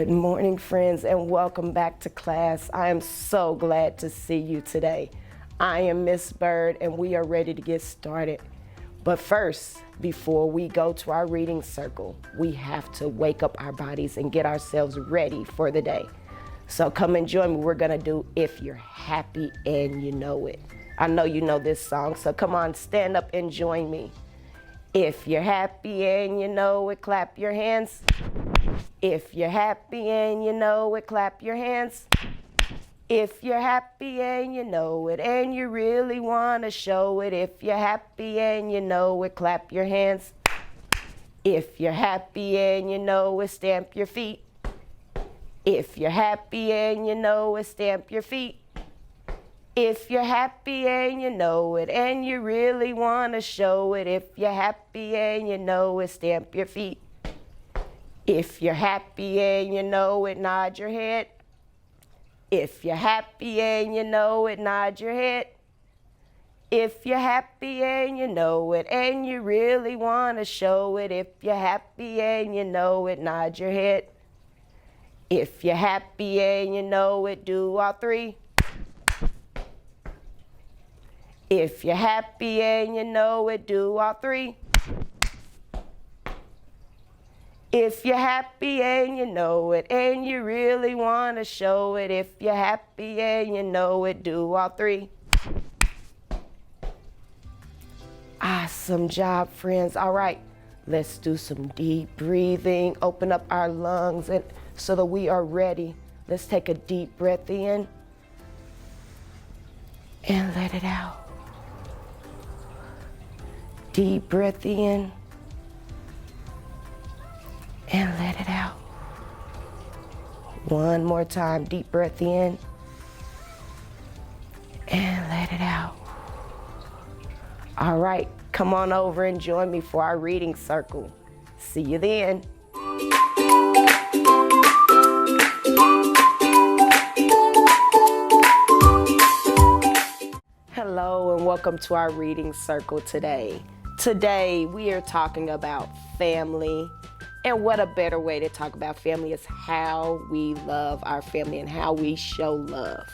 Good morning, friends, and welcome back to class. I am so glad to see you today. I am Miss Bird, and we are ready to get started. But first, before we go to our reading circle, we have to wake up our bodies and get ourselves ready for the day. So come and join me. We're going to do If You're Happy and You Know It. I know you know this song, so come on, stand up and join me. If you're happy and you know it, clap your hands. If you're happy and you know it, clap your hands. If you're happy and you know it, and you really want to show it. If you're happy and you know it, clap your hands. If you're happy and you know it, stamp your feet. If you're happy and you know it, stamp your feet. If you're happy and you know it, and you really want to show it. If you're happy and you know it, stamp your feet. If you're happy and you know it, nod your head. If you're happy and you know it, nod your head. If you're happy and you know it, and you really want to show it. If you're happy and you know it, nod your head. If you're happy and you know it, do all three. If you're happy and you know it, do all three. If you're happy and you know it, and you really want to show it. If you're happy and you know it, do all three. Awesome job, friends. All right, let's do some deep breathing. Open up our lungs and so that we are ready. Let's take a deep breath in and let it out. Deep breath in and let it out. One more time, deep breath in and let it out. All right, come on over and join me for our reading circle. See you then. Hello and welcome to our reading circle today. Today we are talking about family, and what a better way to talk about family is how we love our family and how we show love.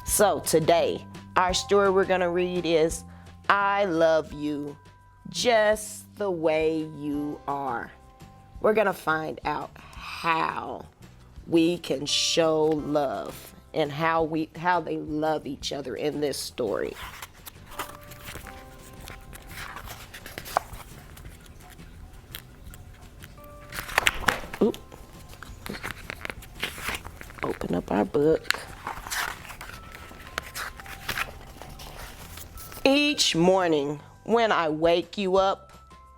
So today our story we're going to read is I Love You Just the Way You Are. We're going to find out how we can show love and how they love each other in this story. Oop. Open up our book. Each morning when I wake you up,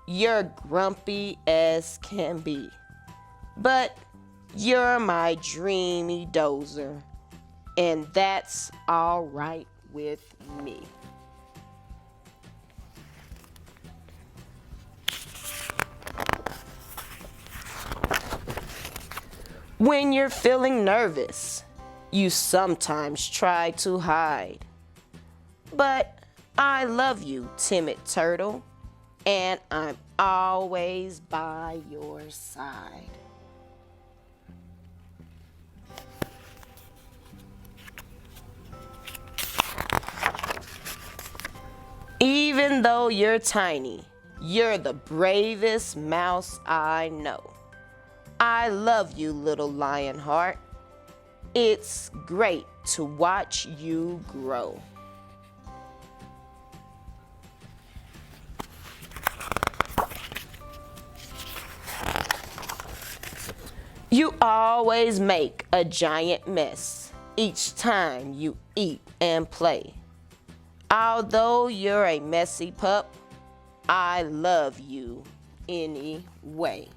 you're grumpy as can be. But you're my dreamy dozer, and that's all right with me. When you're feeling nervous, you sometimes try to hide. But I love you, timid turtle, and I'm always by your side. Even though you're tiny, you're the bravest mouse I know. I love you, little lion heart. It's great to watch you grow. You always make a giant mess each time you eat and play. Although you're a messy pup, I love you anyway.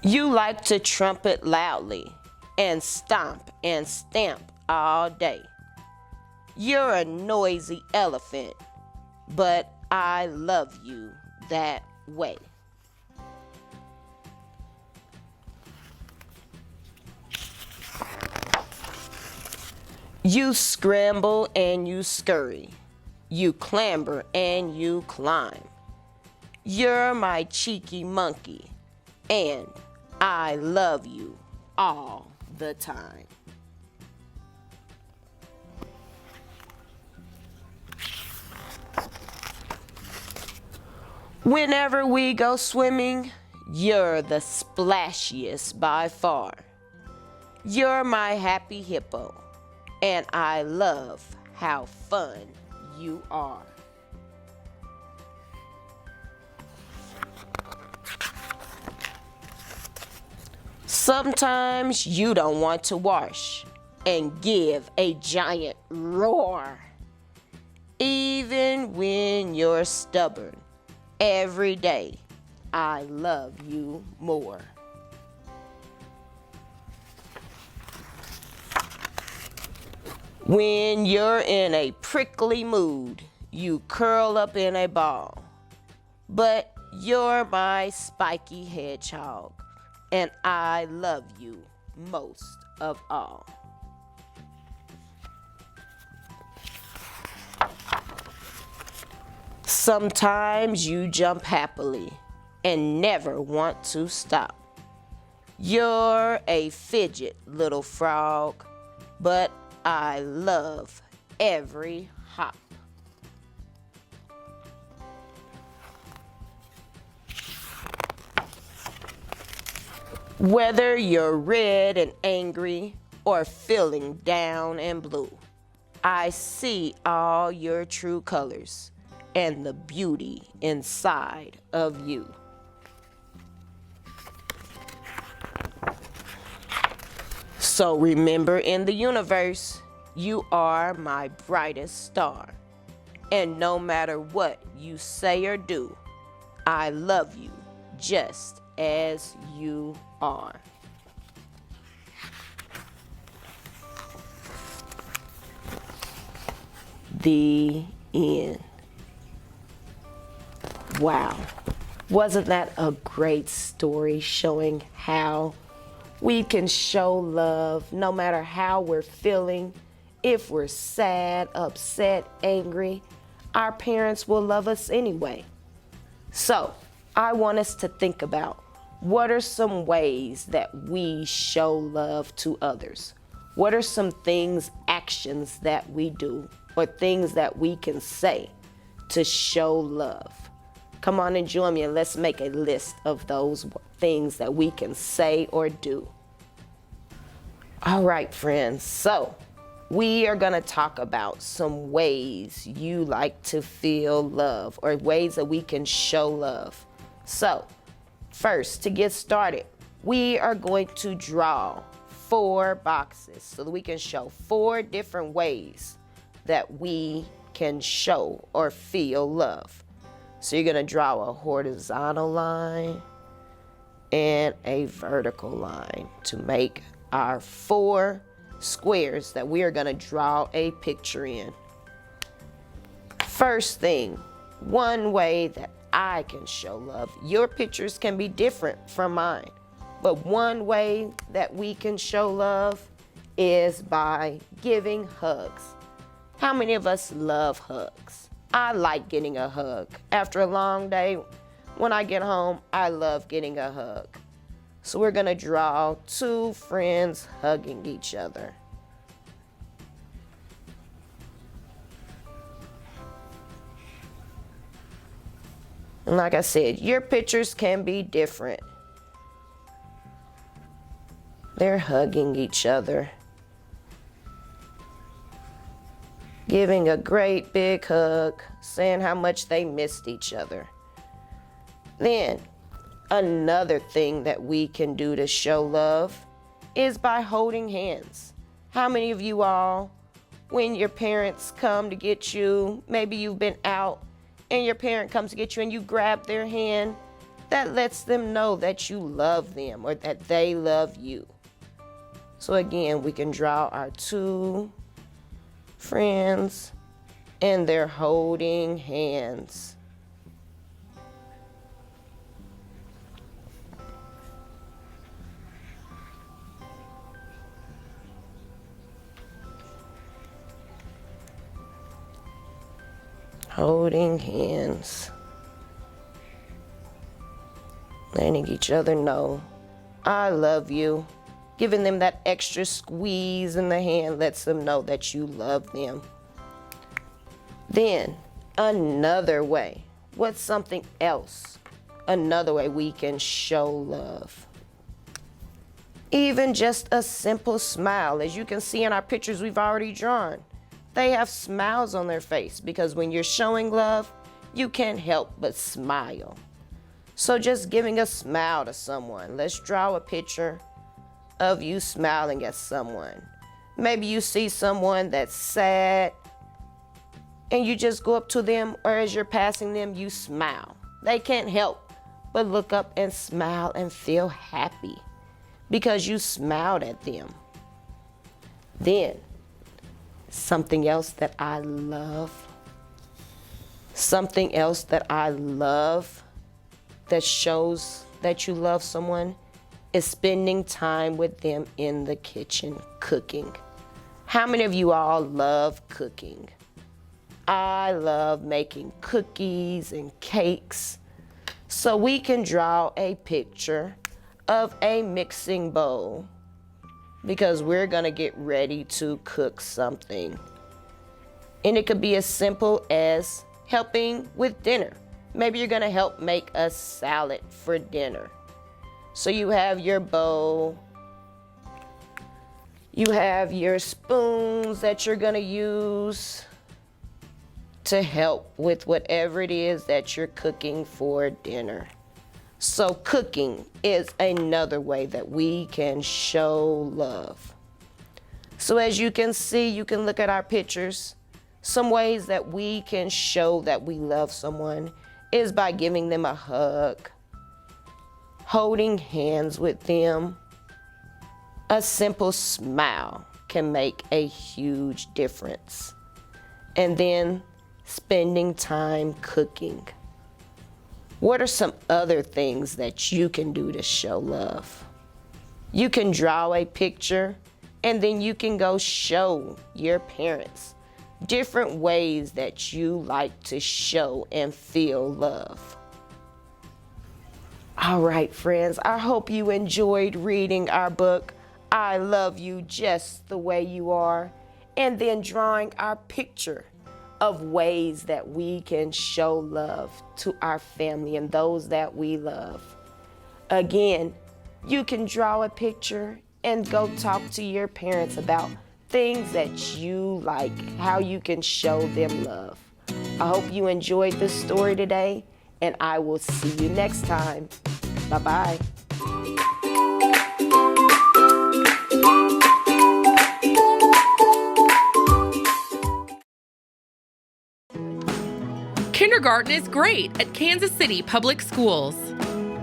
You like to trumpet loudly and stomp and stamp all day. You're a noisy elephant, but I love you that way. You scramble and you scurry. You clamber and you climb. You're my cheeky monkey, and I love you all the time. Whenever we go swimming, you're the splashiest by far. You're my happy hippo, and I love how fun you are. Sometimes you don't want to wash and give a giant roar. Even when you're stubborn, every day I love you more. When you're in a prickly mood, you curl up in a ball. But you're my spiky hedgehog, and I love you most of all. Sometimes you jump happily and never want to stop. You're a fidget little frog, but I love every hop. Whether you're red and angry or feeling down and blue, I see all your true colors and the beauty inside of you. So remember, in the universe, you are my brightest star. And no matter what you say or do, I love you just as you are. The end. Wow. Wasn't that a great story showing how we can show love no matter how we're feeling? If we're sad, upset, angry, our parents will love us anyway. So, I want us to think about what are some ways that we show love to others? What are some things, actions that we do, or things that we can say to show love? Come on and join me and let's make a list of those things that we can say or do. All right, friends. So we are going to talk about some ways you like to feel love, or ways that we can show love. So first, to get started, we are going to draw 4 boxes so that we can show 4 different ways that we can show or feel love. So you're going to draw a horizontal line and a vertical line to make our 4 squares that we are going to draw a picture in. First thing, one way that I can show love. Your pictures can be different from mine, but one way that we can show love is by giving hugs. How many of us love hugs? I like getting a hug. After a long day, when I get home, I love getting a hug. So we're gonna draw 2 friends hugging each other. And like I said, your pictures can be different. They're hugging each other, giving a great big hug, saying how much they missed each other. Then, another thing that we can do to show love is by holding hands. How many of you all, when your parents come to get you, maybe you've been out and your parent comes to get you and you grab their hand, that lets them know that you love them or that they love you. So again, we can draw our 2 friends and they're holding hands. Holding hands. Letting each other know, I love you. Giving them that extra squeeze in the hand lets them know that you love them. Then, another way. What's something else? Another way we can show love. Even just a simple smile. As you can see in our pictures we've already drawn, they have smiles on their face because when you're showing love, you can't help but smile. So just giving a smile to someone. Let's draw a picture of you smiling at someone. Maybe you see someone that's sad and you just go up to them, or as you're passing them, you smile. They can't help but look up and smile and feel happy because you smiled at them. Then, something else that I love that shows that you love someone is spending time with them in the kitchen cooking. How many of you all love cooking? I love making cookies and cakes. So we can draw a picture of a mixing bowl because we're gonna get ready to cook something. And it could be as simple as helping with dinner. Maybe you're gonna help make a salad for dinner. So you have your bowl, you have your spoons that you're gonna use to help with whatever it is that you're cooking for dinner. So cooking is another way that we can show love. So as you can see, you can look at our pictures. Some ways that we can show that we love someone is by giving them a hug, holding hands with them. A simple smile can make a huge difference. And then spending time cooking. What are some other things that you can do to show love? You can draw a picture and then you can go show your parents different ways that you like to show and feel love. All right, friends, I hope you enjoyed reading our book, I Love You Just the Way You Are, and then drawing our picture of ways that we can show love to our family and those that we love. Again, you can draw a picture and go talk to your parents about things that you like, how you can show them love. I hope you enjoyed this story today, and I will see you next time. Bye-bye. Kindergarten is great at Kansas City Public Schools.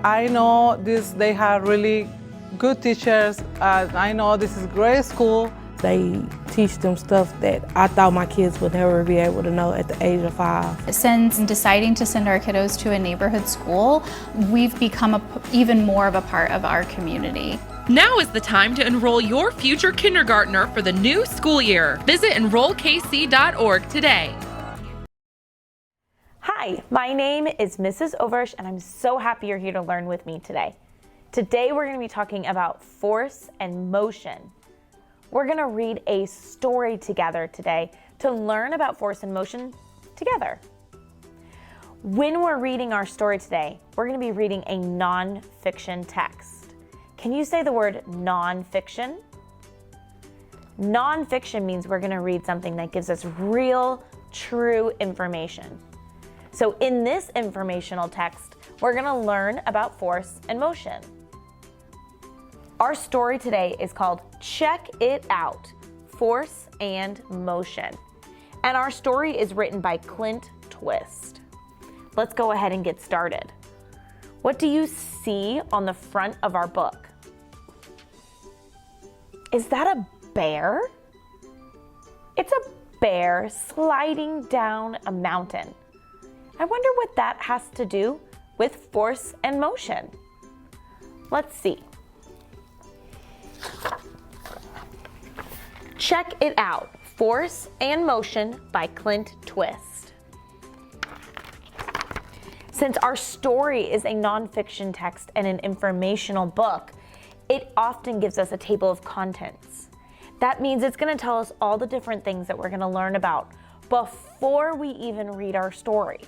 I know they have really good teachers. I know this is a great school. They teach them stuff that I thought my kids would never be able to know at the age of 5. Since deciding to send our kiddos to a neighborhood school, we've become even more of a part of our community. Now is the time to enroll your future kindergartner for the new school year. Visit enrollkc.org today. Hi, my name is Mrs. Oversh, and I'm so happy you're here to learn with me today. Today we're going to be talking about force and motion. We're going to read a story together today to learn about force and motion together. When we're reading our story today, we're going to be reading a non-fiction text. Can you say the word non-fiction? Non-fiction means we're going to read something that gives us real, true information. So in this informational text, we're going to learn about force and motion. Our story today is called Check It Out, Force and Motion. And our story is written by Clint Twist. Let's go ahead and get started. What do you see on the front of our book? Is that a bear? It's a bear sliding down a mountain. I wonder what that has to do with force and motion. Let's see. Check It Out, Force and Motion by Clint Twist. Since our story is a nonfiction text and an informational book, it often gives us a table of contents. That means it's going to tell us all the different things that we're going to learn about before we even read our story.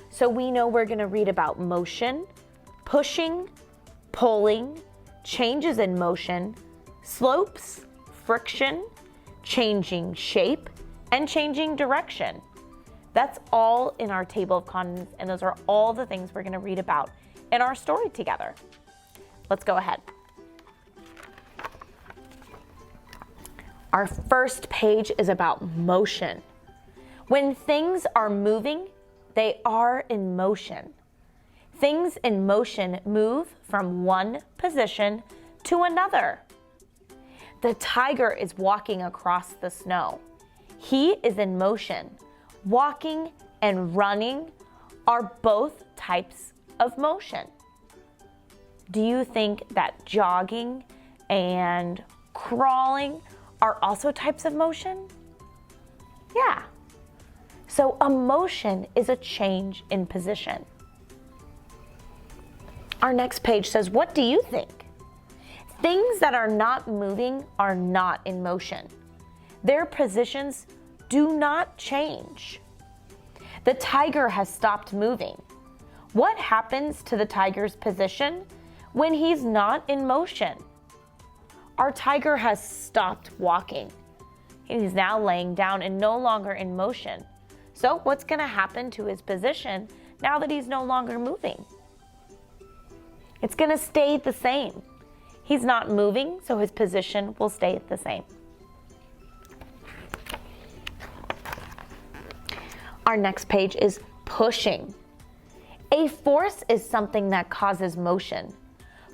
So we know we're going to read about motion, pushing, pulling, changes in motion, slopes, friction, changing shape, and changing direction. That's all in our table of contents, and those are all the things we're going to read about in our story together. Let's go ahead. Our first page is about motion. When things are moving, they are in motion. Things in motion move from one position to another. The tiger is walking across the snow. He is in motion. Walking and running are both types of motion. Do you think that jogging and crawling are also types of motion? Yeah. So a motion is a change in position. Our next page says, what do you think? Things that are not moving are not in motion. Their positions do not change. The tiger has stopped moving. What happens to the tiger's position when he's not in motion? Our tiger has stopped walking. He's now laying down and no longer in motion. So what's going to happen to his position now that he's no longer moving? It's going to stay the same. He's not moving, so his position will stay the same. Our next page is pushing. A force is something that causes motion.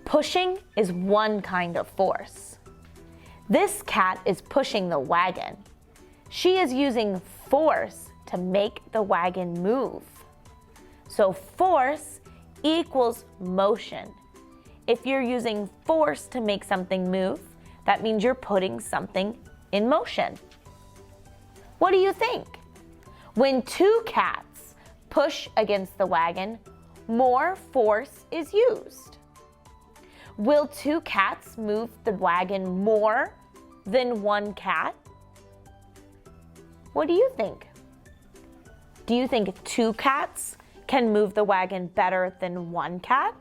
Pushing is one kind of force. This cat is pushing the wagon. She is using force to make the wagon move. So force equals motion. If you're using force to make something move, that means you're putting something in motion. What do you think? When two cats push against the wagon, more force is used. Will two cats move the wagon more than one cat? What do you think? Do you think two cats can move the wagon better than one cat?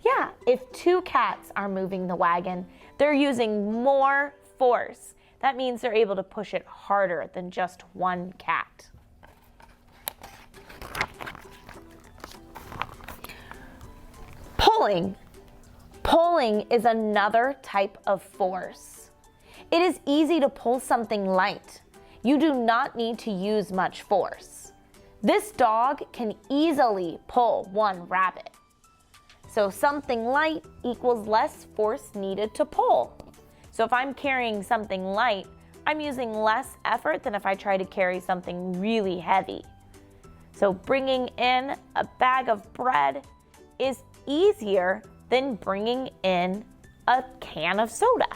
Yeah, if two cats are moving the wagon, they're using more force. That means they're able to push it harder than just one cat. Pulling. Pulling is another type of force. It is easy to pull something light. You do not need to use much force. This dog can easily pull one rabbit. So something light equals less force needed to pull. So if I'm carrying something light, I'm using less effort than if I try to carry something really heavy. So bringing in a bag of bread is easier than bringing in a can of soda.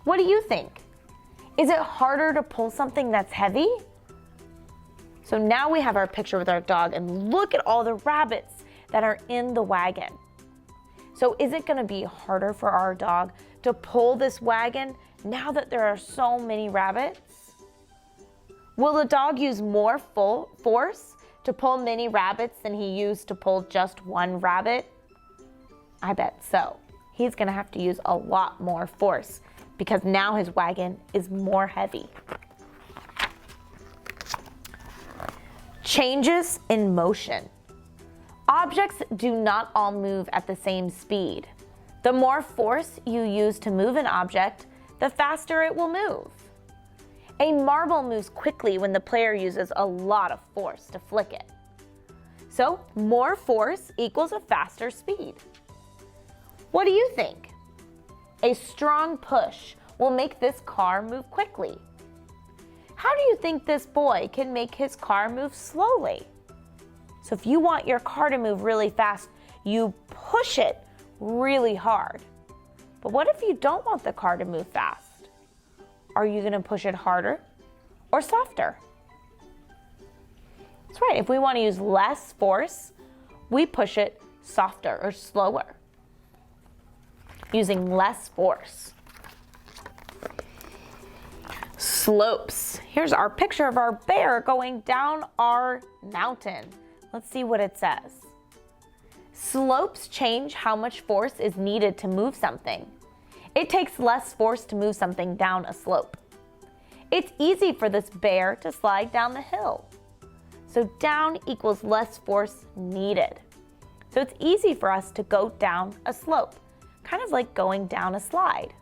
What do you think? Is it harder to pull something that's heavy? So now we have our picture with our dog, and look at all the rabbits that are in the wagon. So is it going to be harder for our dog to pull this wagon now that there are so many rabbits? Will the dog use more full force to pull many rabbits than he used to pull just one rabbit? I bet so. He's going to have to use a lot more force because now his wagon is more heavy. Changes in motion. Objects do not all move at the same speed. The more force you use to move an object, the faster it will move. A marble moves quickly when the player uses a lot of force to flick it. So, more force equals a faster speed. What do you think? A strong push will make this car move quickly. How do you think this boy can make his car move slowly? So if you want your car to move really fast, you push it really hard. But what if you don't want the car to move fast? Are you going to push it harder or softer? That's right. If we want to use less force, we push it softer or slower, using less force. Slopes. Here's our picture of our bear going down our mountain. Let's see what it says. Slopes change how much force is needed to move something. It takes less force to move something down a slope. It's easy for this bear to slide down the hill. So down equals less force needed. So it's easy for us to go down a slope, kind of like going down a slide.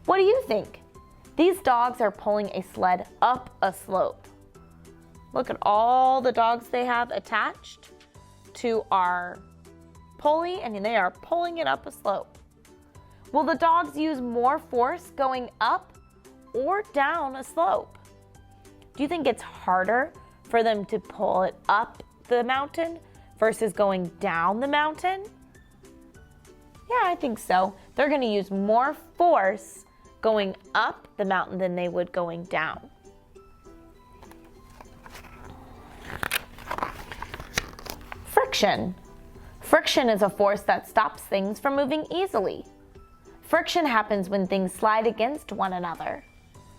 What do you think? These dogs are pulling a sled up a slope. Look at all the dogs they have attached to our pulley, and they are pulling it up a slope. Will the dogs use more force going up or down a slope? Do you think it's harder for them to pull it up the mountain versus going down the mountain? Yeah, I think so. They're going to use more force going up the mountain than they would going down. Friction. Friction is a force that stops things from moving easily. Friction happens when things slide against one another.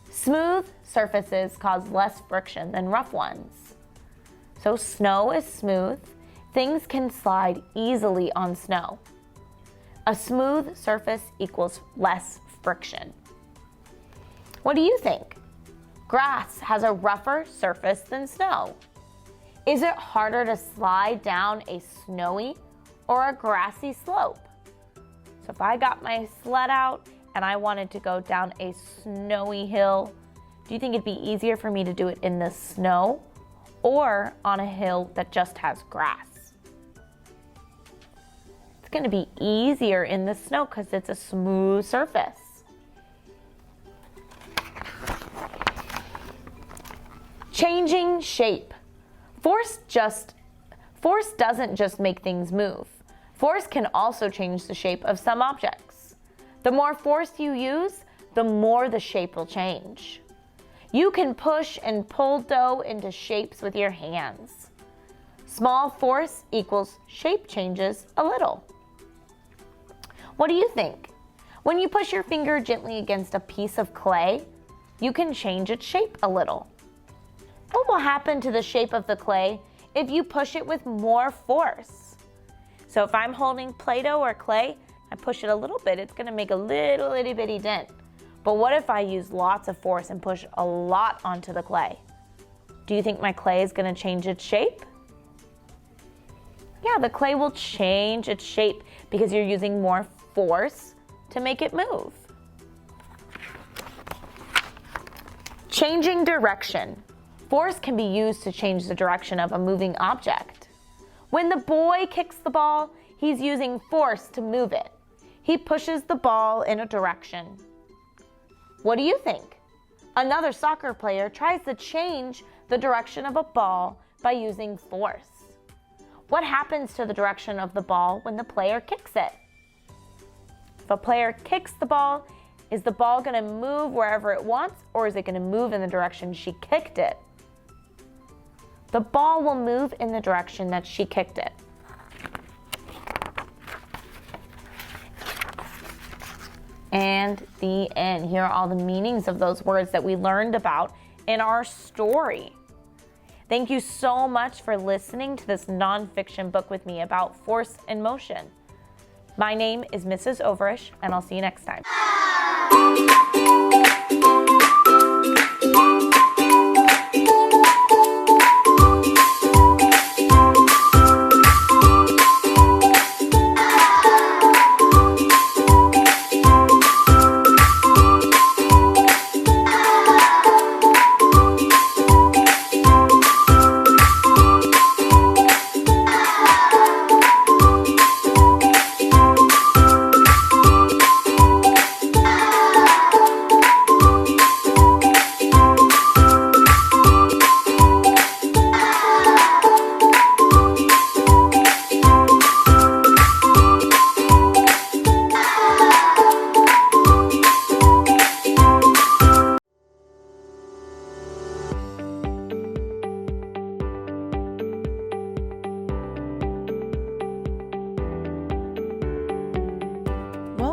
Smooth surfaces cause less friction than rough ones. So snow is smooth. Things can slide easily on snow. A smooth surface equals less friction. What do you think? Grass has a rougher surface than snow. Is it harder to slide down a snowy or a grassy slope? So if I got my sled out and I wanted to go down a snowy hill, do you think it'd be easier for me to do it in the snow or on a hill that just has grass? It's going to be easier in the snow because it's a smooth surface. Changing shape. Force doesn't just make things move. Force can also change the shape of some objects. The more force you use, the more the shape will change. You can push and pull dough into shapes with your hands. Small force equals shape changes a little. What do you think? When you push your finger gently against a piece of clay, you can change its shape a little. What will happen to the shape of the clay if you push it with more force? So if I'm holding Play-Doh or clay, I push it a little bit, it's gonna make a little itty bitty dent. But what if I use lots of force and push a lot onto the clay? Do you think my clay is gonna change its shape? Yeah, the clay will change its shape because you're using more force to make it move. Changing direction. Force can be used to change the direction of a moving object. When the boy kicks the ball, he's using force to move it. He pushes the ball in a direction. What do you think? Another soccer player tries to change the direction of a ball by using force. What happens to the direction of the ball when the player kicks it? If a player kicks the ball, is the ball going to move wherever it wants, or is it going to move in the direction she kicked it? The ball will move in the direction that she kicked it. And the end. Here are all the meanings of those words that we learned about in our story. Thank you so much for listening to this nonfiction book with me about force and motion. My name is Mrs. Overish, and I'll see you next time.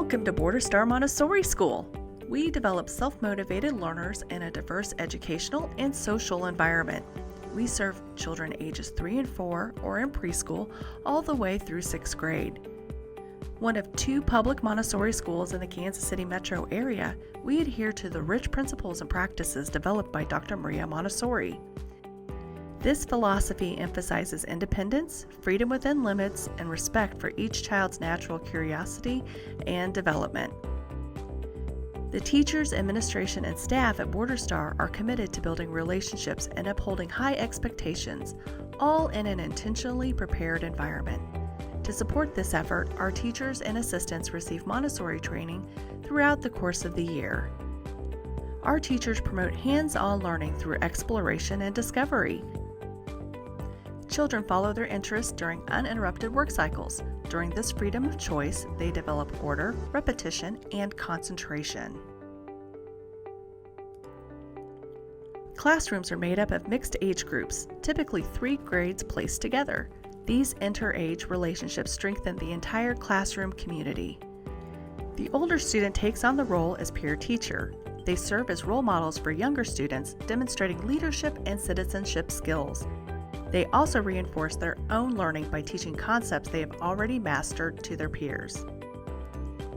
Welcome to Border Star Montessori School. We develop self-motivated learners in a diverse educational and social environment. We serve children ages 3 and 4 or in preschool all the way through 6th grade. One of 2 public Montessori schools in the Kansas City metro area, we adhere to the rich principles and practices developed by Dr. Maria Montessori. This philosophy emphasizes independence, freedom within limits, and respect for each child's natural curiosity and development. The teachers, administration, and staff at Border Star are committed to building relationships and upholding high expectations, all in an intentionally prepared environment. To support this effort, our teachers and assistants receive Montessori training throughout the course of the year. Our teachers promote hands-on learning through exploration and discovery. Children follow their interests during uninterrupted work cycles. During this freedom of choice, they develop order, repetition, and concentration. Classrooms are made up of mixed age groups, typically 3 grades placed together. These inter-age relationships strengthen the entire classroom community. The older student takes on the role as peer teacher. They serve as role models for younger students, demonstrating leadership and citizenship skills. They also reinforce their own learning by teaching concepts they have already mastered to their peers.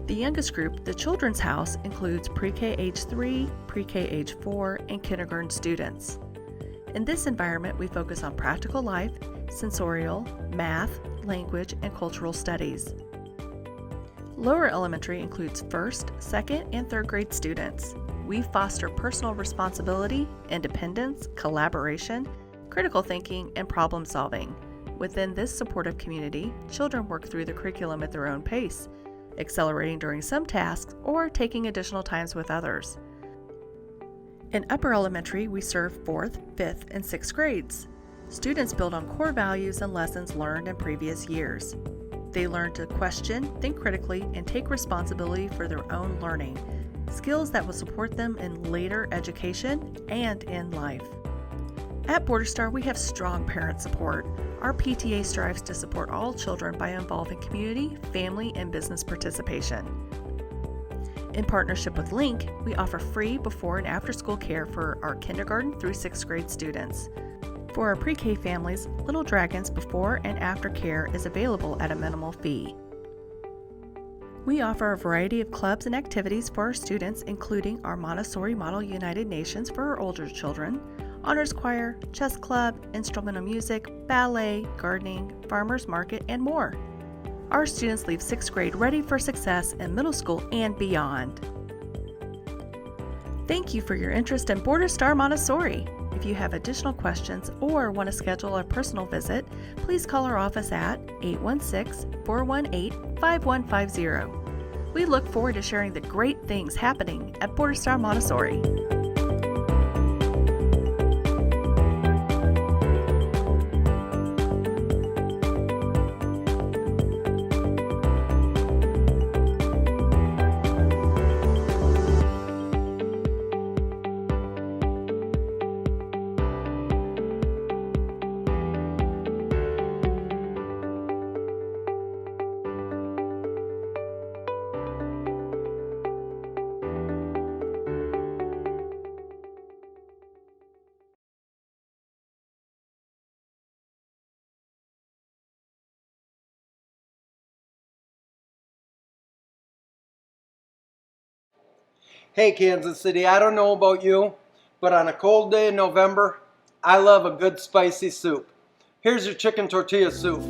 The youngest group, the Children's House, includes pre-K age 3, pre-K age 4, and kindergarten students. In this environment, we focus on practical life, sensorial, math, language, and cultural studies. Lower elementary includes 1st, 2nd, and 3rd grade students. We foster personal responsibility, independence, collaboration, critical thinking, and problem solving. Within this supportive community, children work through the curriculum at their own pace, accelerating during some tasks or taking additional times with others. In upper elementary, we serve 4th, 5th, and 6th grades. Students build on core values and lessons learned in previous years. They learn to question, think critically, and take responsibility for their own learning, skills that will support them in later education and in life. At Border Star, we have strong parent support. Our PTA strives to support all children by involving community, family, and business participation. In partnership with Link, we offer free before and after school care for our kindergarten through 6th grade students. For our pre-K families, Little Dragons before and after care is available at a minimal fee. We offer a variety of clubs and activities for our students, including our Montessori Model United Nations for our older children, honors choir, chess club, instrumental music, ballet, gardening, farmers market, and more. Our students leave 6th grade ready for success in middle school and beyond. Thank you for your interest in Border Star Montessori. If you have additional questions or want to schedule a personal visit, please call our office at 816-418-5150. We look forward to sharing the great things happening at Border Star Montessori. Hey Kansas City, I don't know about you, but on a cold day in November, I love a good spicy soup. Here's your chicken tortilla soup.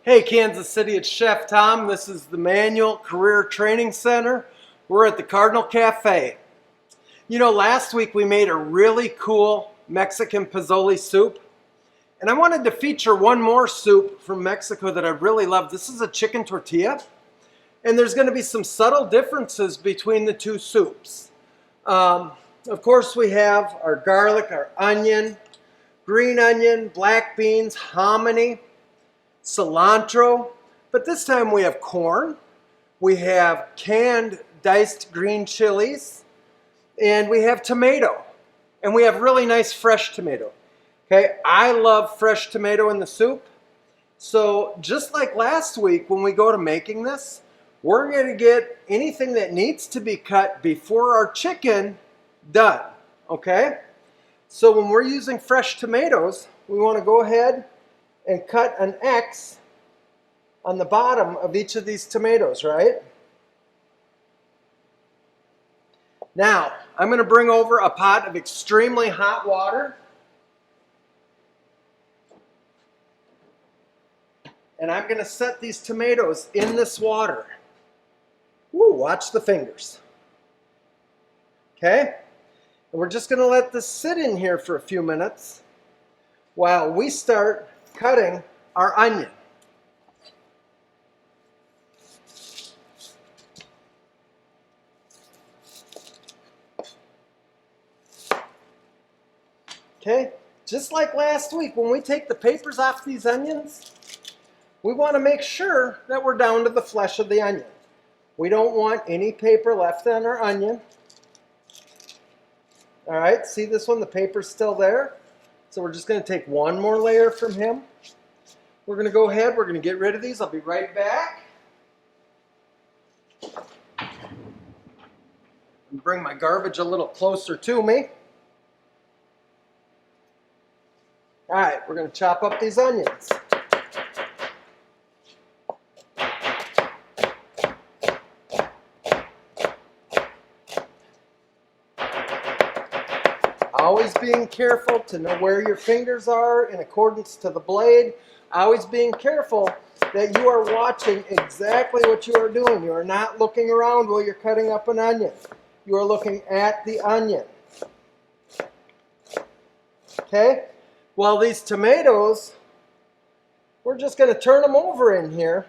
Hey Kansas City, it's Chef Tom. This is the Manual Career Training Center. We're at the Cardinal Cafe. You know, last week we made a really cool Mexican pozole soup. And I wanted to feature one more soup from Mexico that I really love. This is a chicken tortilla. And there's going to be some subtle differences between the two soups. Of course, we have our garlic, our onion, green onion, black beans, hominy, cilantro. But this time we have corn. We have canned diced green chilies. And we have tomato. And we have really nice fresh tomato. Okay, I love fresh tomato in the soup. So just like last week when we go to making this, we're going to get anything that needs to be cut before our chicken done. Okay? So when we're using fresh tomatoes, we want to go ahead and cut an X on the bottom of each of these tomatoes, right? Now, I'm going to bring over a pot of extremely hot water. And I'm going to set these tomatoes in this water. Woo, watch the fingers. Okay? And we're just going to let this sit in here for a few minutes while we start cutting our onion. Okay? Just like last week, when we take the papers off these onions, we want to make sure that we're down to the flesh of the onion. We don't want any paper left on our onion. All right, see this one? The paper's still there. So we're just going to take one more layer from him. We're going to go ahead. We're going to get rid of these. I'll be right back. And bring my garbage a little closer to me. All right, we're going to chop up these onions. Always being careful to know where your fingers are in accordance to the blade. Always being careful that you are watching exactly what you are doing. You are not looking around while you're cutting up an onion. You are looking at the onion. Okay? Well, these tomatoes, we're just going to turn them over in here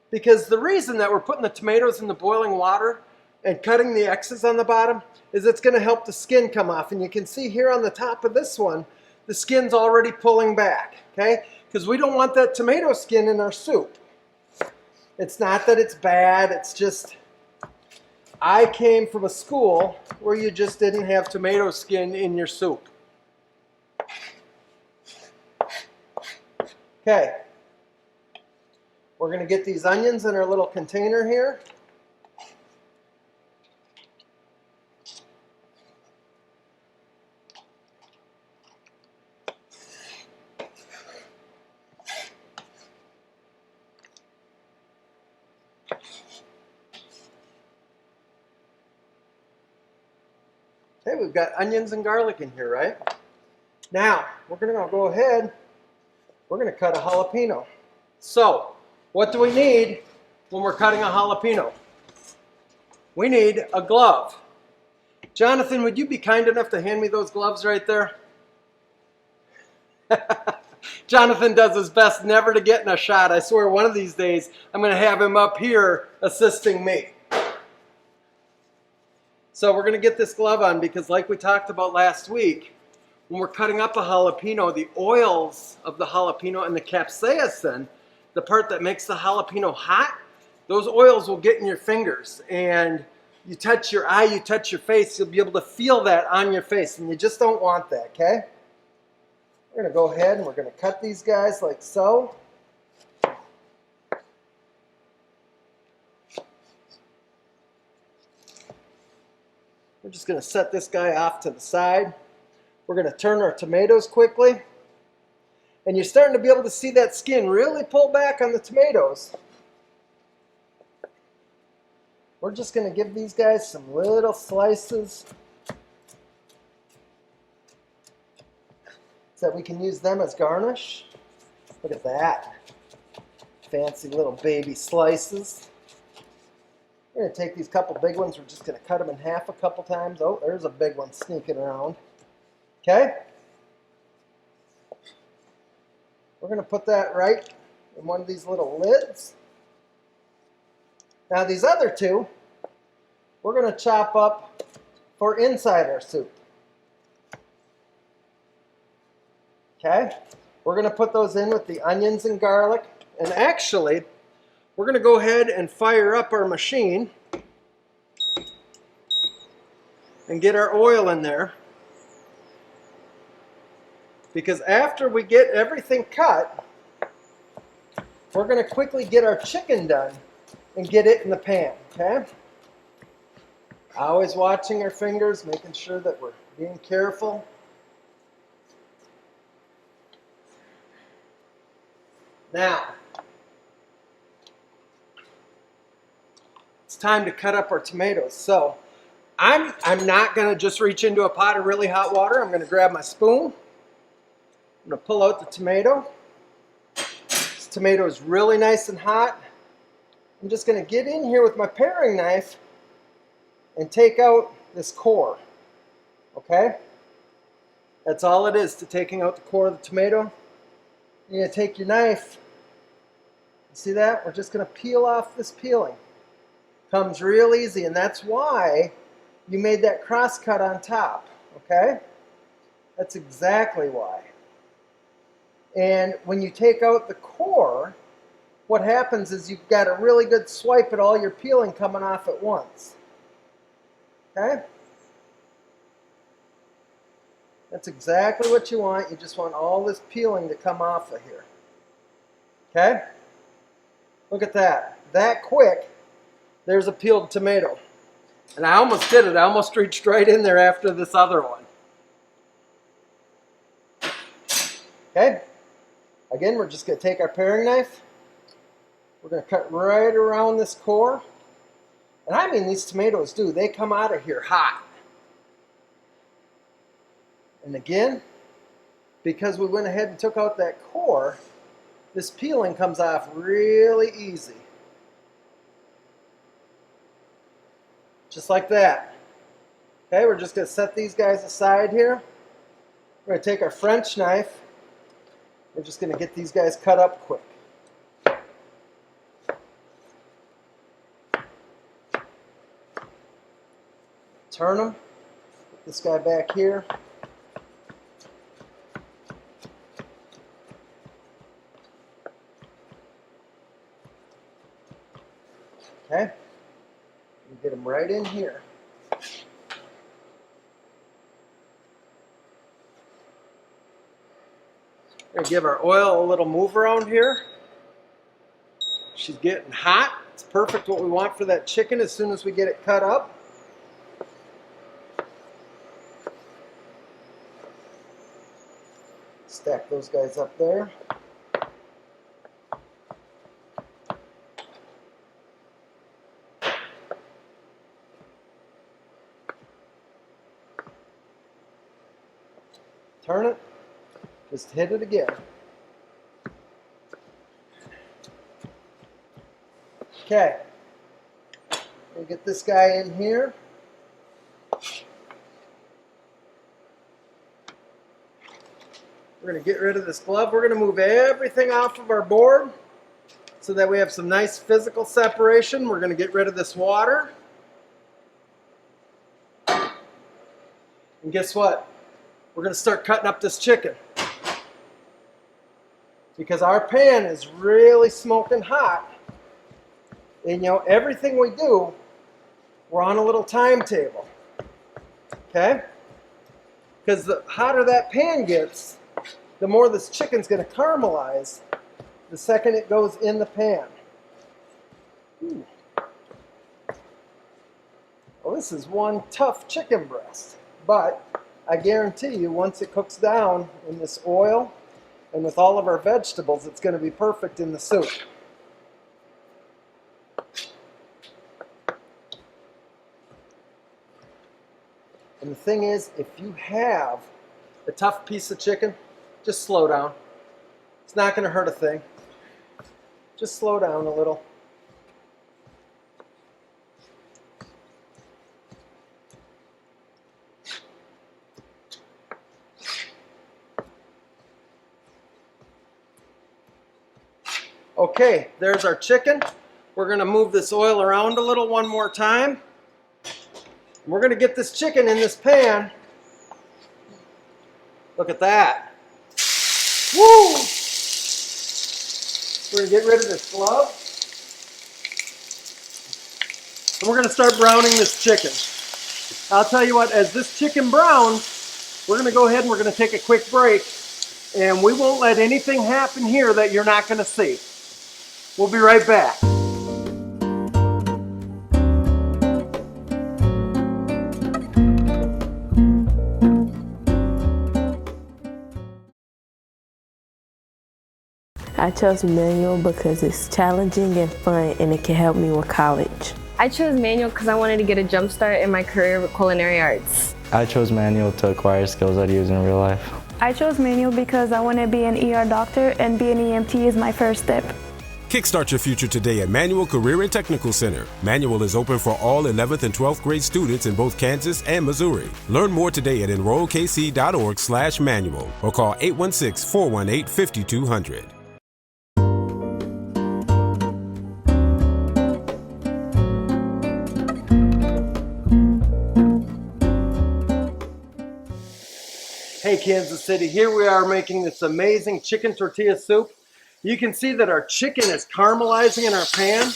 because the reason that we're putting the tomatoes in the boiling water and cutting the X's on the bottom is it's going to help the skin come off. And you can see here on the top of this one, the skin's already pulling back, okay? Because we don't want that tomato skin in our soup. It's not that it's bad, it's just, I came from a school where you just didn't have tomato skin in your soup. Okay, we're going to get these onions in our little container here. Okay, we've got onions and garlic in here, right? Now, we're going to go ahead, we're going to cut a jalapeno. So, what do we need when we're cutting a jalapeno? We need a glove. Jonathan, would you be kind enough to hand me those gloves right there? Jonathan does his best never to get in a shot. I swear one of these days I'm going to have him up here assisting me. So we're going to get this glove on because like we talked about last week, when we're cutting up a jalapeno, the oils of the jalapeno and the capsaicin, the part that makes the jalapeno hot, those oils will get in your fingers. And you touch your eye, you touch your face, you'll be able to feel that on your face. And you just don't want that, okay? We're going to go ahead and we're going to cut these guys like so. We're just going to set this guy off to the side. We're going to turn our tomatoes quickly. And you're starting to be able to see that skin really pull back on the tomatoes. We're just going to give these guys some little slices so that we can use them as garnish. Look at that. Fancy little baby slices. We're going to take these couple big ones. We're just going to cut them in half a couple times. Oh, there's a big one sneaking around. Okay? We're going to put that right in one of these little lids. Now these other two, we're going to chop up for inside our soup. Okay? We're going to put those in with the onions and garlic. And actually, we're going to go ahead and fire up our machine and get our oil in there. Because after we get everything cut, we're going to quickly get our chicken done and get it in the pan, okay? Always watching our fingers, making sure that we're being careful. Now, it's time to cut up our tomatoes. So, I'm not going to just reach into a pot of really hot water. I'm going to grab my spoon. I'm going to pull out the tomato. This tomato is really nice and hot. I'm just going to get in here with my paring knife and take out this core. Okay? That's all it is to taking out the core of the tomato. You're going to take your knife. You see that? We're just going to peel off this peeling. Comes real easy, and that's why you made that cross cut on top. Okay? That's exactly why. And when you take out the core, what happens is you've got a really good swipe at all your peeling coming off at once. Okay? That's exactly what you want. You just want all this peeling to come off of here. Okay? Look at that. That quick, there's a peeled tomato. And I almost did it. I almost reached right in there after this other one. Okay? Again, we're just going to take our paring knife. We're going to cut right around this core. And I mean, these tomatoes do. They come out of here hot. And again, because we went ahead and took out that core, this peeling comes off really easy. Just like that. Okay, we're just going to set these guys aside here. We're going to take our French knife. We're just going to get these guys cut up quick. Turn them. Put this guy back here. Okay. You get them right in here. We're going to give our oil a little move around here. She's getting hot. It's perfect what we want for that chicken as soon as we get it cut up. Stack those guys up there. Turn it. Just hit it again. Okay. We'll get this guy in here. We're going to get rid of this glove. We're going to move everything off of our board so that we have some nice physical separation. We're going to get rid of this water. And guess what? We're going to start cutting up this chicken. Because our pan is really smoking hot. And you know, everything we do, we're on a little timetable. Okay? Because the hotter that pan gets, the more this chicken's going to caramelize the second it goes in the pan. Ooh. Well, this is one tough chicken breast. But I guarantee you, once it cooks down in this oil and with all of our vegetables, it's going to be perfect in the soup. And the thing is, if you have a tough piece of chicken, just slow down. It's not going to hurt a thing. Just slow down a little. Okay, there's our chicken. We're gonna move this oil around a little one more time. We're gonna get this chicken in this pan. Look at that. Woo! We're gonna get rid of this glove. And we're gonna start browning this chicken. I'll tell you what, as this chicken browns, we're gonna go ahead and we're gonna take a quick break, and we won't let anything happen here that you're not gonna see. We'll be right back. I chose manual because it's challenging and fun, and it can help me with college. I chose manual because I wanted to get a jump start in my career with culinary arts. I chose manual to acquire skills I'd use in real life. I chose manual because I want to be an ER doctor, and being an EMT is my first step. Kickstart your future today at Manual Career and Technical Center. Manual is open for all 11th and 12th grade students in both Kansas and Missouri. Learn more today at enrollkc.org/manual or call 816-418-5200. Hey Kansas City, here we are making this amazing chicken tortilla soup. You can see that our chicken is caramelizing in our pan.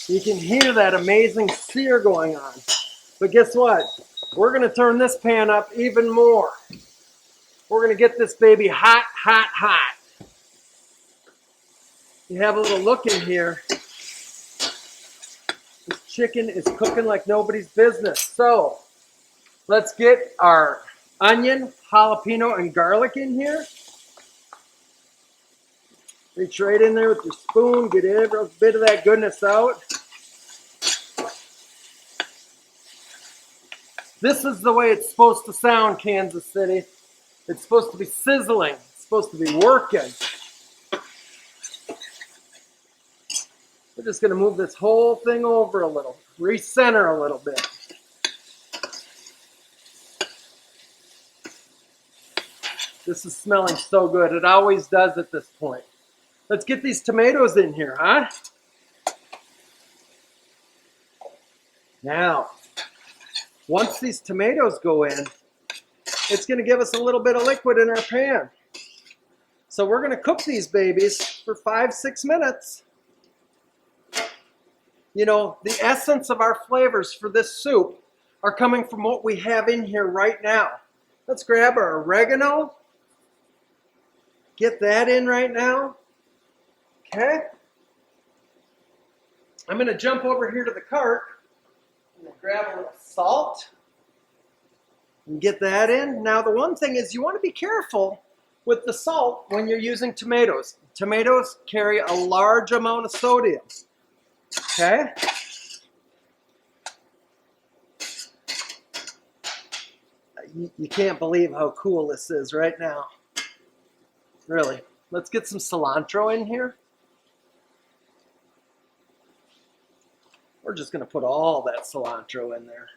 You can hear that amazing sear going on. But guess what? We're gonna turn this pan up even more. We're gonna get this baby hot, hot, hot. You have a little look in here. This chicken is cooking like nobody's business. So, let's get our onion, jalapeno, and garlic in here. Reach right in there with your spoon, get every bit of that goodness out. This is the way it's supposed to sound, Kansas City. It's supposed to be sizzling. It's supposed to be working. We're just going to move this whole thing over a little, recenter a little bit. This is smelling so good. It always does at this point. Let's get these tomatoes in here, huh? Now, once these tomatoes go in, it's going to give us a little bit of liquid in our pan. So we're going to cook these babies for 5-6 minutes. You know, the essence of our flavors for this soup are coming from what we have in here right now. Let's grab our oregano. Get that in right now. Okay. I'm going to jump over here to the cart and grab a little salt and get that in. Now the one thing is you want to be careful with the salt when you're using tomatoes. Tomatoes carry a large amount of sodium. Okay. You can't believe how cool this is right now. Really. Let's get some cilantro in here. We're just going to put all that cilantro in there.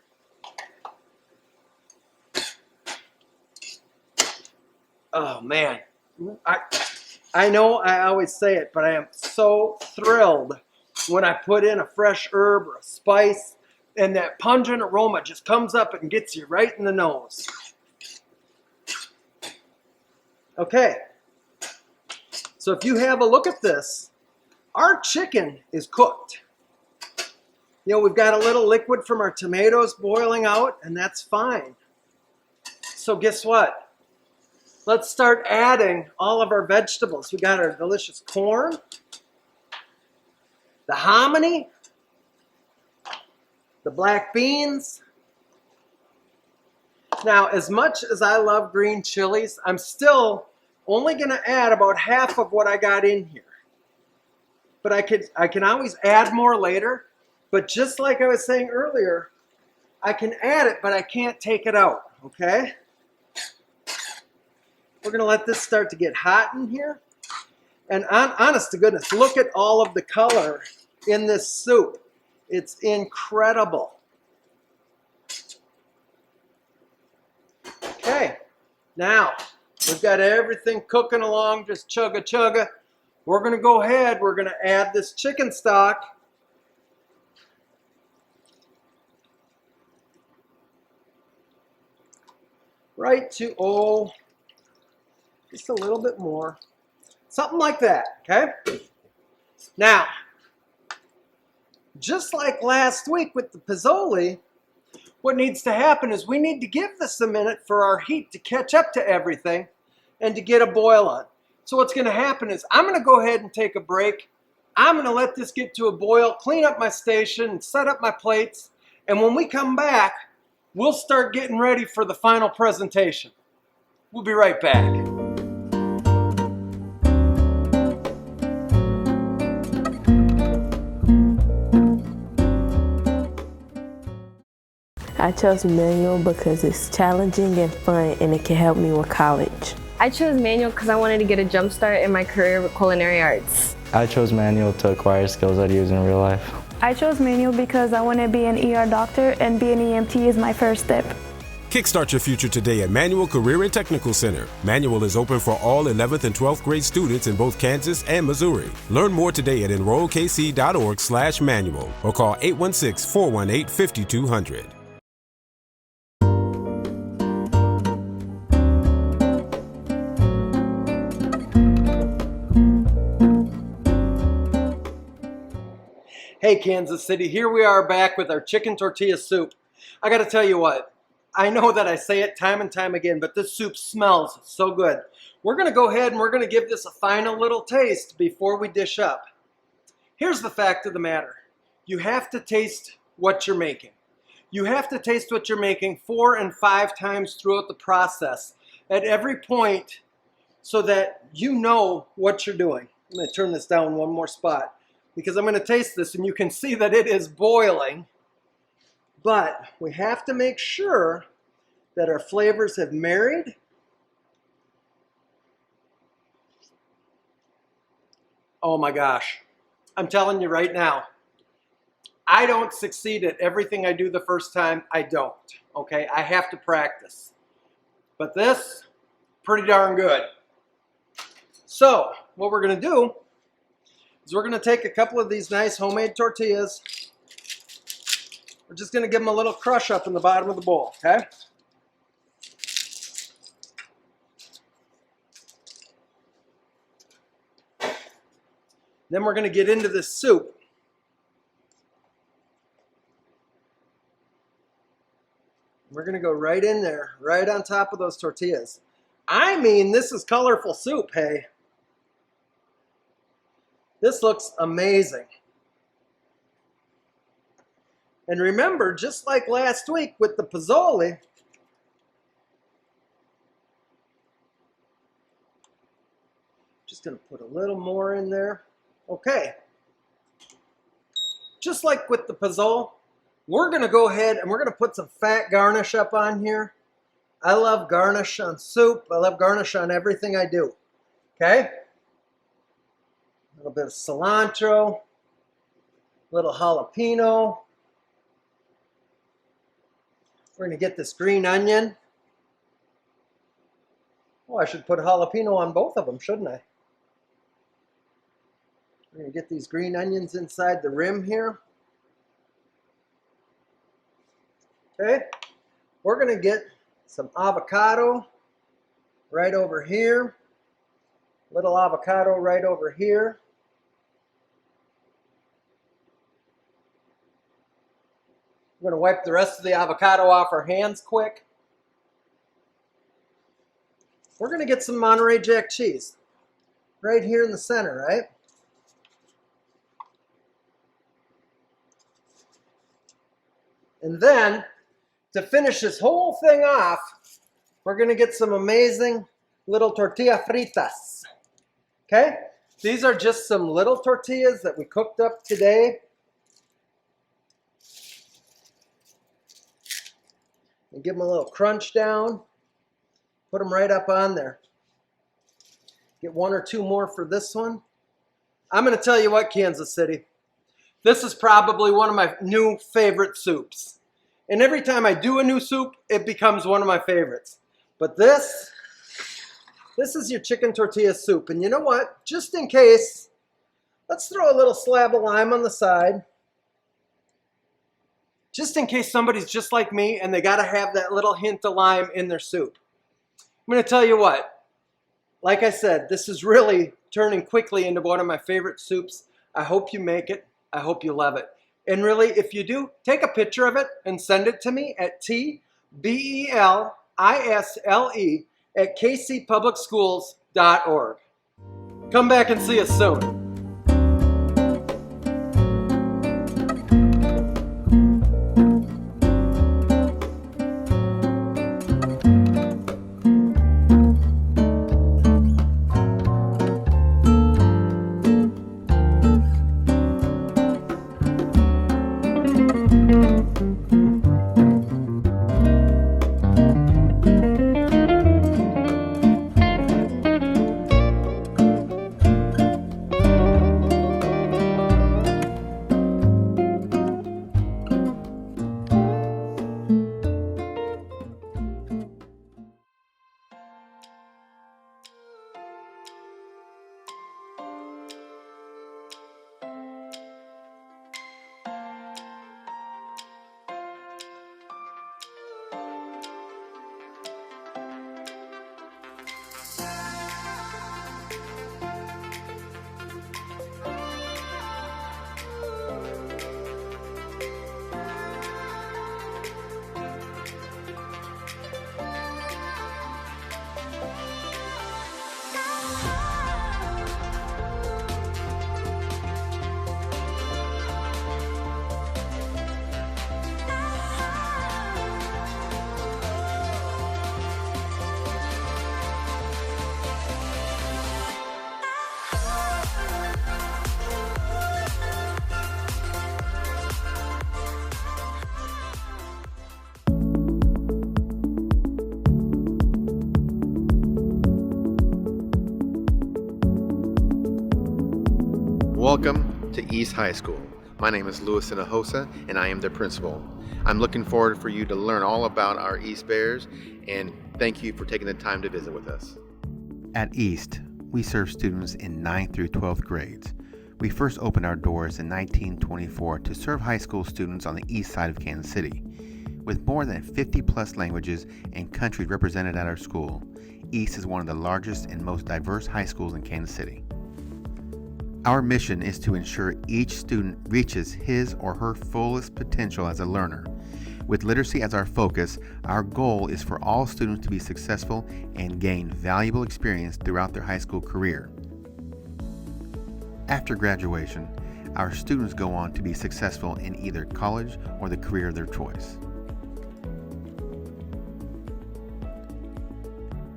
Oh man. I know I always say it, but I am so thrilled when I put in a fresh herb or a spice and that pungent aroma just comes up and gets you right in the nose. Okay. So if you have a look at this, our chicken is cooked. You know, we've got a little liquid from our tomatoes boiling out, and that's fine. So guess what? Let's start adding all of our vegetables. We got our delicious corn, the hominy, the black beans. Now, as much as I love green chilies, I'm still only going to add about half of what I got in here. But I can always add more later. But just like I was saying earlier, I can add it, but I can't take it out, okay? We're going to let this start to get hot in here. And honest to goodness, look at all of the color in this soup. It's incredible. Okay, now we've got everything cooking along, just chugga chugga. we're going to go ahead, we're going to add this chicken stock. Right to, just a little bit more. Something like that, okay? Now, just like last week with the Pizzoli, what needs to happen is we need to give this a minute for our heat to catch up to everything and to get a boil on. So what's going to happen is I'm going to go ahead and take a break. I'm going to let this get to a boil, clean up my station, and set up my plates. And when we come back, we'll start getting ready for the final presentation. We'll be right back. I chose manual because it's challenging and fun and it can help me with college. I chose manual because I wanted to get a jump start in my career with culinary arts. I chose manual to acquire skills I'd use in real life. I chose manual because I want to be an ER doctor and be an EMT is my first step. Kickstart your future today at Manual Career and Technical Center. Manual is open for all 11th and 12th grade students in both Kansas and Missouri. Learn more today at enrollkc.org/manual or call 816-418-5200. Hey Kansas City, here we are back with our chicken tortilla soup. I gotta tell you what, I know that I say it time and time again, but this soup smells so good. We're gonna go ahead and we're gonna give this a final little taste before we dish up. Here's the fact of the matter. You have to taste what you're making. You have to taste what you're making 4 and 5 times throughout the process at every point so that you know what you're doing. I'm gonna turn this down one more spot, because I'm going to taste this and you can see that it is boiling, but we have to make sure that our flavors have married. Oh my gosh, I'm telling you right now, I don't succeed at everything I do the first time. I don't, okay? I have to practice. But this, pretty darn good. So, what we're going to do is we're going to take a couple of these nice homemade tortillas. We're just going to give them a little crush up in the bottom of the bowl, okay? Then we're going to get into this soup. We're going to go right in there, right on top of those tortillas. I mean, this is colorful soup, hey. This looks amazing. And remember, just like last week with the Pizzoli, just going to put a little more in there. Okay. Just like with the Pizzoli, we're going to go ahead and we're going to put some fat garnish up on here. I love garnish on soup. I love garnish on everything I do. Okay? A little bit of cilantro, a little jalapeno. We're going to get this green onion. Oh, I should put jalapeno on both of them, shouldn't I? We're going to get these green onions inside the rim here. Okay. We're going to get some avocado right over here. Little avocado right over here. We're going to wipe the rest of the avocado off our hands quick. We're going to get some Monterey Jack cheese right here in the center, right? And then, to finish this whole thing off, we're going to get some amazing little tortilla fritas. Okay? These are just some little tortillas that we cooked up today. And give them a little crunch down. Put them right up on there. Get 1 or 2 more for this one. I'm going to tell you what, Kansas City. This is probably one of my new favorite soups. And every time I do a new soup, it becomes one of my favorites. But this this is your chicken tortilla soup. And you know what? Just in case, let's throw a little slab of lime on the side. Just in case somebody's just like me and they got to have that little hint of lime in their soup. I'm going to tell you what, like I said, this is really turning quickly into one of my favorite soups. I hope you make it. I hope you love it. And really, if you do, take a picture of it and send it to me at tbelisle@kcpublicschools.org. Come back and see us soon. Welcome to East High School. My name is Louis Sinahosa and I am the principal. I'm looking forward for you to learn all about our East Bears, and thank you for taking the time to visit with us. At East, we serve students in 9th through 12th grades. We first opened our doors in 1924 to serve high school students on the east side of Kansas City. With more than 50 plus languages and countries represented at our school, East is one of the largest and most diverse high schools in Kansas City. Our mission is to ensure each student reaches his or her fullest potential as a learner. With literacy as our focus, our goal is for all students to be successful and gain valuable experience throughout their high school career. After graduation, our students go on to be successful in either college or the career of their choice.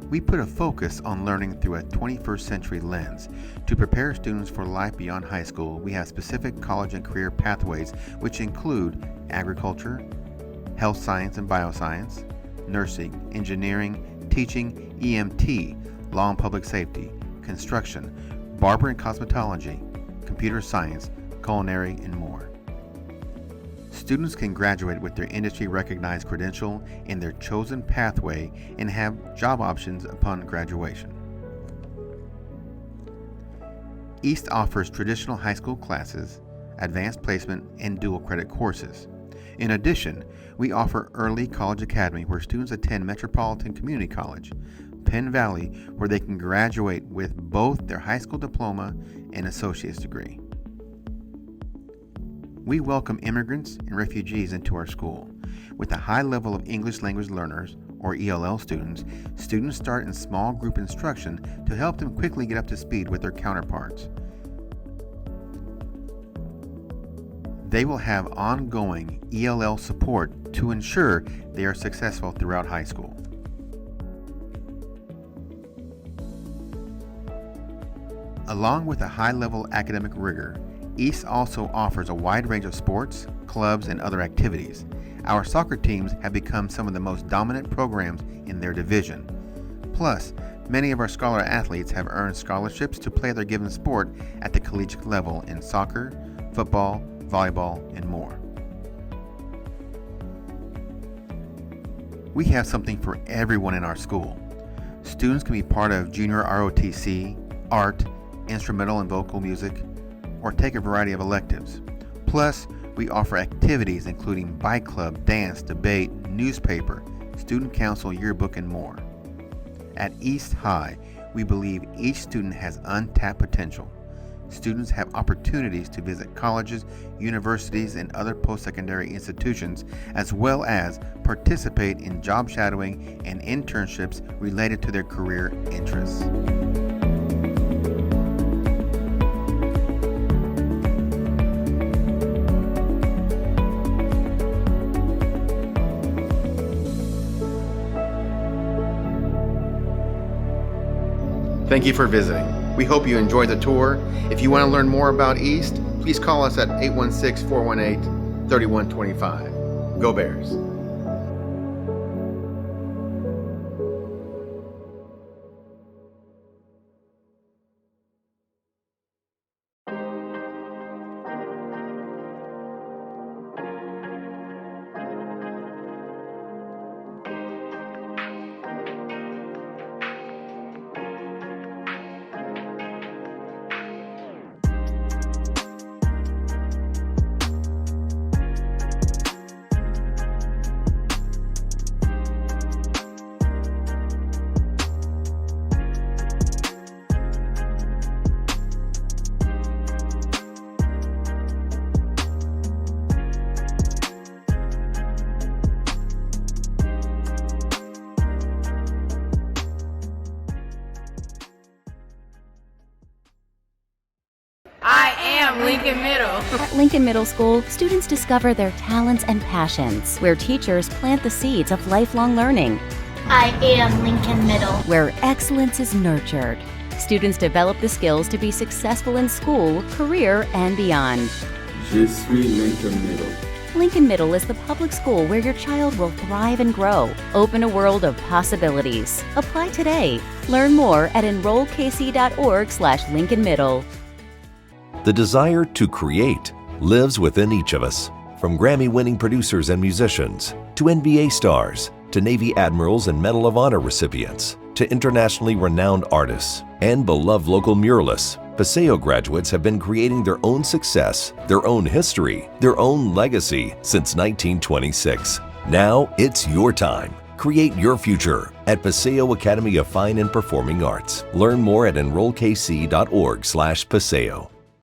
We put a focus on learning through a 21st century lens. To prepare students for life beyond high school, we have specific college and career pathways which include agriculture, health science and bioscience, nursing, engineering, teaching, EMT, law and public safety, construction, barber and cosmetology, computer science, culinary, and more. Students can graduate with their industry-recognized credential in their chosen pathway and have job options upon graduation. East offers traditional high school classes, advanced placement, and dual credit courses. In addition, we offer Early College Academy, where students attend Metropolitan Community College, Penn Valley, where they can graduate with both their high school diploma and associate's degree. We welcome immigrants and refugees into our school. With a high level of English language learners, or ELL students start in small group instruction to help them quickly get up to speed with their counterparts. They will have ongoing ELL support to ensure they are successful throughout high school. Along with a high-level academic rigor, East also offers a wide range of sports, clubs, and other activities. Our soccer teams have become some of the most dominant programs in their division. Plus, many of our scholar athletes have earned scholarships to play their given sport at the collegiate level in soccer, football, volleyball, and more. We have something for everyone in our school. Students can be part of junior ROTC, art, instrumental and vocal music, or take a variety of electives. Plus, we offer activities including bike club, dance, debate, newspaper, student council, yearbook, and more. At East High, we believe each student has untapped potential. Students have opportunities to visit colleges, universities, and other post-secondary institutions, as well as participate in job shadowing and internships related to their career interests. Thank you for visiting. We hope you enjoyed the tour. If you want to learn more about East, please call us at 816-418-3125. Go Bears. Lincoln Middle. At Lincoln Middle School, students discover their talents and passions, where teachers plant the seeds of lifelong learning. I am Lincoln Middle. Where excellence is nurtured. Students develop the skills to be successful in school, career, and beyond. Je suis Lincoln Middle. Lincoln Middle is the public school where your child will thrive and grow. Open a world of possibilities. Apply today. Learn more at enrollkc.org/Lincoln Middle. The desire to create lives within each of us. From Grammy-winning producers and musicians, to NBA stars, to Navy admirals and Medal of Honor recipients, to internationally renowned artists, and beloved local muralists, Paseo graduates have been creating their own success, their own history, their own legacy since 1926. Now it's your time. Create your future at Paseo Academy of Fine and Performing Arts. Learn more at enrollkc.org/Paseo.